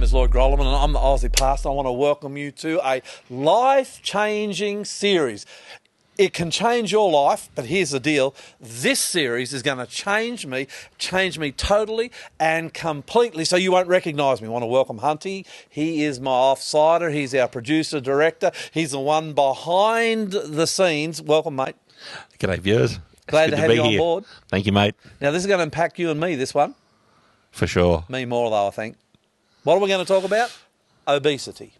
name is Lloyd Grolleman and I'm the Aussie Pastor. I want to welcome you to a life-changing series. It can change your life, but here's the deal. This series is going to change me totally and completely, so you won't recognise me. I want to welcome Hunty. He is my offsider. He's our producer, director. He's the one behind the scenes. Welcome, mate. G'day, viewers. Glad to have you on board. Thank you, mate. Now, this is going to impact you and me, this one. For sure. Me more, though, I think. What are we going to talk about? Obesity.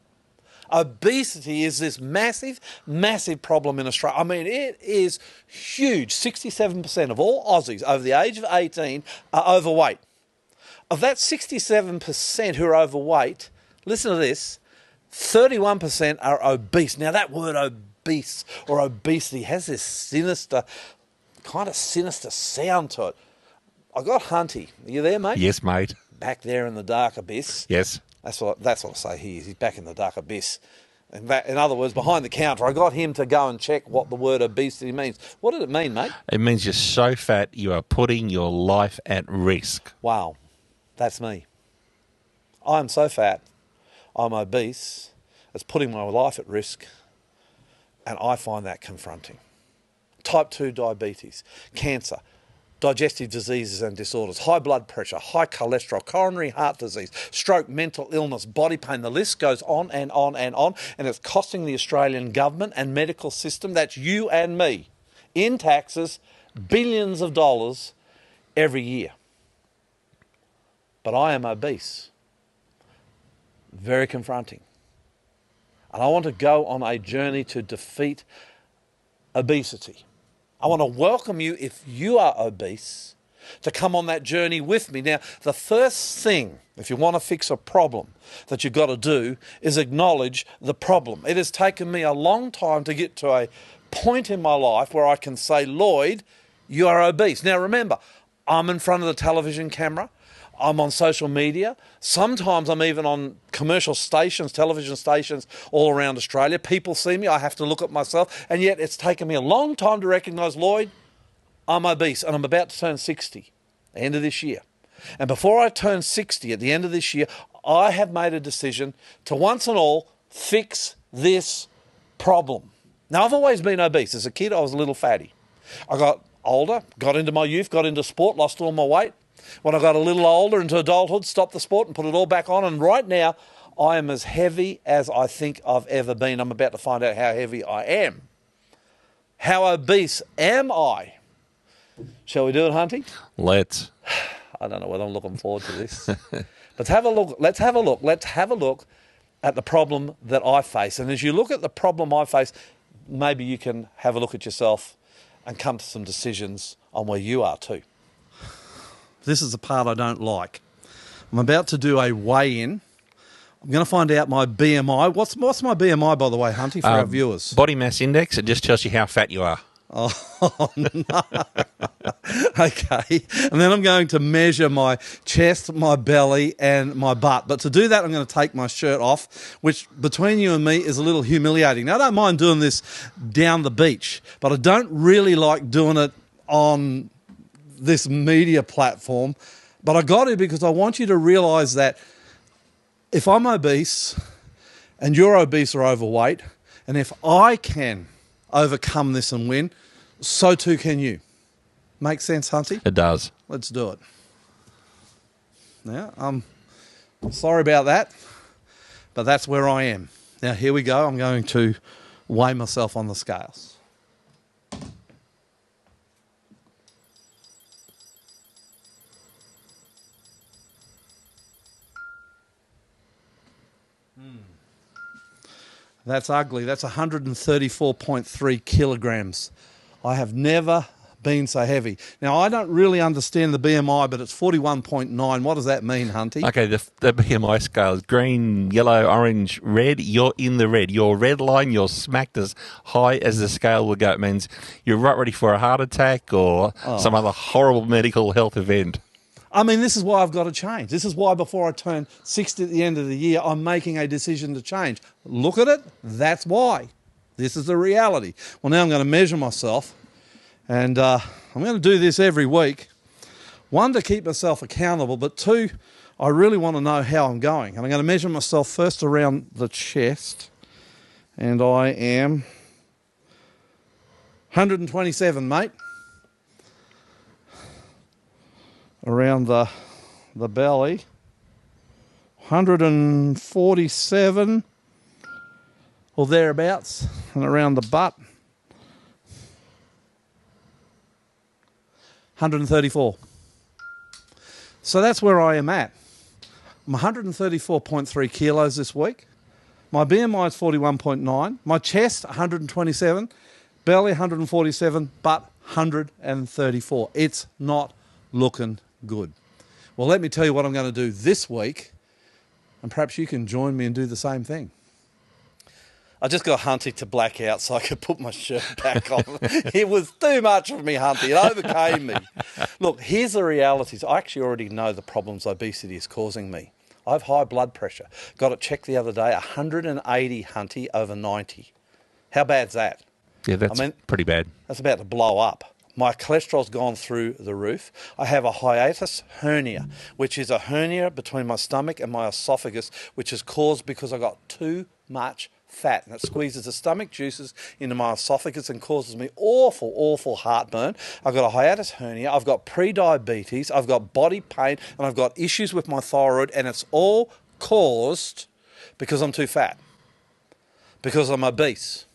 Obesity is this massive, massive problem in Australia. I mean, it is huge. 67% of all Aussies over the age of 18 are overweight. Of that 67% who are overweight, listen to this, 31% are obese. Now, that word obese or obesity has this sinister, kind of sinister sound to it. I got Hunty. Are you there, mate? Yes, mate. Back there in the dark abyss. Yes. That's what I say he is. He's back in the dark abyss. In other words, behind the counter. I got him to go and check what the word obesity means. What did it mean, mate? It means you're so fat you are putting your life at risk. Wow. That's me. I'm so fat. I'm obese. It's putting my life at risk. And I find that confronting. Type 2 diabetes, cancer, digestive diseases and disorders, high blood pressure, high cholesterol, coronary heart disease, stroke, mental illness, body pain. The list goes on and on and on, and it's costing the Australian government and medical system, that's you and me, in taxes, billions of dollars every year. But I am obese. Very confronting. And I want to go on a journey to defeat obesity. I want to welcome you, if you are obese, to come on that journey with me. Now, the first thing, if you want to fix a problem, that you've got to do is acknowledge the problem. It has taken me a long time to get to a point in my life where I can say, Lloyd, you are obese. Now, remember, I'm in front of the television camera. I'm on social media. Sometimes I'm even on commercial stations, television stations all around Australia. People see me. I have to look at myself. And yet it's taken me a long time to recognise, Lloyd, I'm obese and I'm about to turn 60 at the end of this year. And before I turn 60 at the end of this year, I have made a decision to once and all fix this problem. Now, I've always been obese. As a kid, I was a little fatty. I got older, got into my youth, got into sport, lost all my weight. When I got a little older into adulthood, stopped the sport and put it all back on. And right now, I am as heavy as I think I've ever been. I'm about to find out how heavy I am. How obese am I? Shall we do it, Hunty? Let's. I don't know whether I'm looking forward to this. Let's have a look. Let's have a look at the problem that I face. And as you look at the problem I face, maybe you can have a look at yourself and come to some decisions on where you are too. This is the part I don't like. I'm about to do a weigh-in. I'm going to find out my BMI. What's my BMI, by the way, Hunty, for our viewers? Body mass index. It just tells you how fat you are. Oh, no. Okay. And then I'm going to measure my chest, my belly, and my butt. But to do that, I'm going to take my shirt off, which between you and me is a little humiliating. Now, I don't mind doing this down the beach, but I don't really like doing it on this media platform, but I got to because I want you to realise that if I'm obese and you're obese or overweight, and if I can overcome this and win, so too can you. Make sense, Hunty? It does. Let's do it. Now, I'm sorry about that, but that's where I am. Now, here we go. I'm going to weigh myself on the scales. That's ugly. That's 134.3 kilograms. I have never been so heavy. Now, I don't really understand the BMI, but it's 41.9. What does that mean, Hunty? Okay, the BMI scale is green, yellow, orange, red. You're in the red. Your red line, you're smacked as high as the scale will go. It means you're right ready for a heart attack or some other horrible medical health event. I mean, this is why I've got to change. This is why before I turn 60 at the end of the year, I'm making a decision to change. Look at it. That's why. This is the reality. Well, now I'm going to measure myself, and I'm going to do this every week. One, to keep myself accountable, but two, I really want to know how I'm going. And I'm going to measure myself first around the chest. And I am 127, mate. Around the belly. 147 or thereabouts. And around the butt. 134. So that's where I am at. I'm 134.3 kilos this week. My BMI is 41.9. My chest, 127. Belly, 147. Butt, 134. It's not looking good. Well, let me tell you what I'm going to do this week, and perhaps you can join me and do the same thing. I just got Hunty to black out so I could put my shirt back on. It was too much for me, Hunty. It overcame me. Look, here's the realities. I actually already know the problems obesity is causing me. I have high blood pressure. Got it checked the other day, 180, Hunty, over 90. How bad's that? Yeah, that's pretty bad. That's about to blow up. My cholesterol's gone through the roof. I have a hiatus hernia, which is a hernia between my stomach and my esophagus, which is caused because I got too much fat, and it squeezes the stomach juices into my esophagus and causes me awful heartburn. I've got a hiatus hernia, I've got pre-diabetes, I've got body pain, and I've got issues with my thyroid, and it's all caused because I'm too fat, because I'm obese.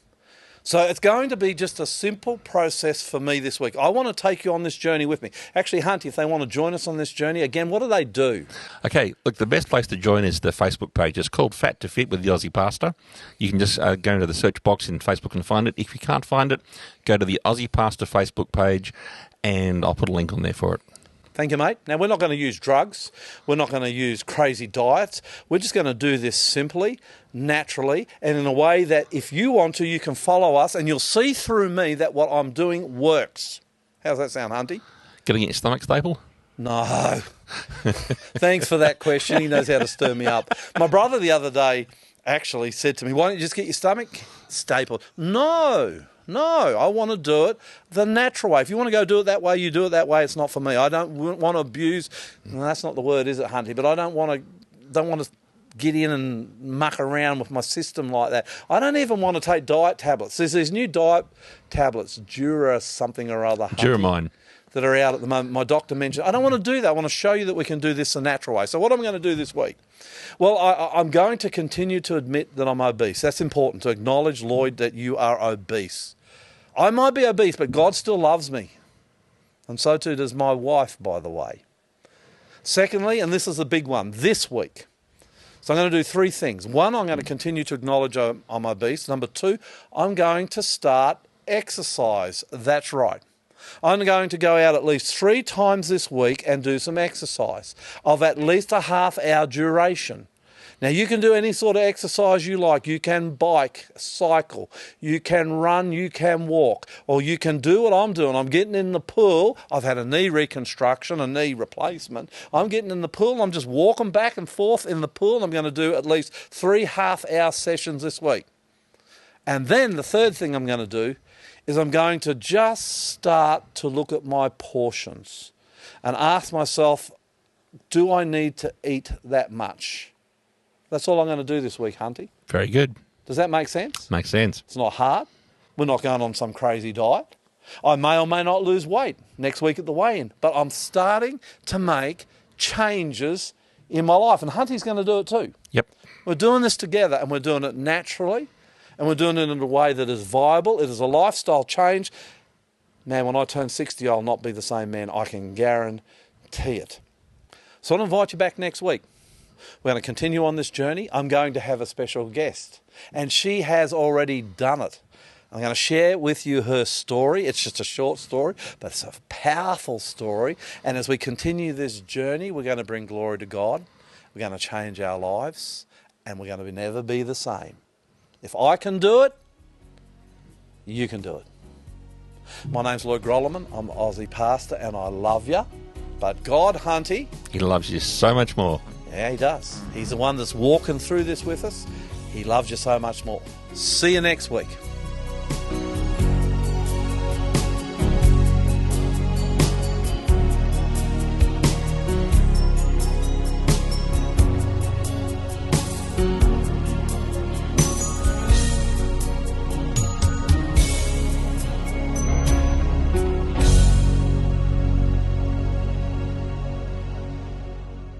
So it's going to be just a simple process for me this week. I want to take you on this journey with me. Actually, Hunty, if they want to join us on this journey, again, what do they do? Okay, look, the best place to join is the Facebook page. It's called Fat to Fit with the Aussie Pastor. You can just go into the search box in Facebook and find it. If you can't find it, go to the Aussie Pastor Facebook page, and I'll put a link on there for it. Thank you, mate. Now, we're not going to use drugs. We're not going to use crazy diets. We're just going to do this simply, naturally, and in a way that if you want to, you can follow us and you'll see through me that what I'm doing works. How's that sound, Hunty? Gonna get your stomach staple? No. Thanks for that question. He knows how to stir me up. My brother the other day actually said to me, why don't you just get your stomach stapled? No, I want to do it the natural way. If you want to go do it that way, you do it that way. It's not for me. I don't want to abuse. No, that's not the word, is it, Hunty? But I don't want to get in and muck around with my system like that. I don't even want to take diet tablets. There's these new diet tablets, Dura something or other, Hunty, Duramine, that are out at the moment. My doctor mentioned, I don't want to do that. I want to show you that we can do this the natural way. So what am I going to do this week? Well, I'm going to continue to admit that I'm obese. That's important, to acknowledge, Lloyd, that you are obese. I might be obese, but God still loves me. And so too does my wife, by the way. Secondly, and this is the big one, this week. So I'm going to do three things. One, I'm going to continue to acknowledge I'm obese. Number two, I'm going to start exercise. That's right. I'm going to go out at least 3 times this week and do some exercise of at least a half-hour duration. Now, you can do any sort of exercise you like. You can bike, cycle, you can run, you can walk, or you can do what I'm doing. I'm getting in the pool. I've had a knee reconstruction, a knee replacement. I'm getting in the pool. I'm just walking back and forth in the pool. I'm going to do at least 3 half-hour sessions this week. And then the third thing I'm going to do is I'm going to just start to look at my portions and ask myself, do I need to eat that much? That's all I'm going to do this week, Hunty. very good. Does that make sense? Makes sense. It's not hard. We're not going on some crazy diet. I may or may not lose weight next week at the weigh-in, but I'm starting to make changes in my life, and Hunty's going to do it too. Yep. We're doing this together, and we're doing it naturally, and we're doing it in a way that is viable. It is a lifestyle change. Man, when I turn 60, I'll not be the same man. I can guarantee it. So I'll invite you back next week. We're going to continue on this journey. I'm going to have a special guest, and she has already done it. I'm going to share with you her story. It's just a short story, but it's a powerful story. And as we continue this journey, we're going to bring glory to God. We're going to change our lives, and we're going to never be the same. If I can do it, you can do it. My name's Lloyd Grolleman. I'm Aussie Pastor, and I love you. But God, Hunty, He loves you so much more. yeah, He does. He's the one that's walking through this with us. He loves you so much more. See you next week.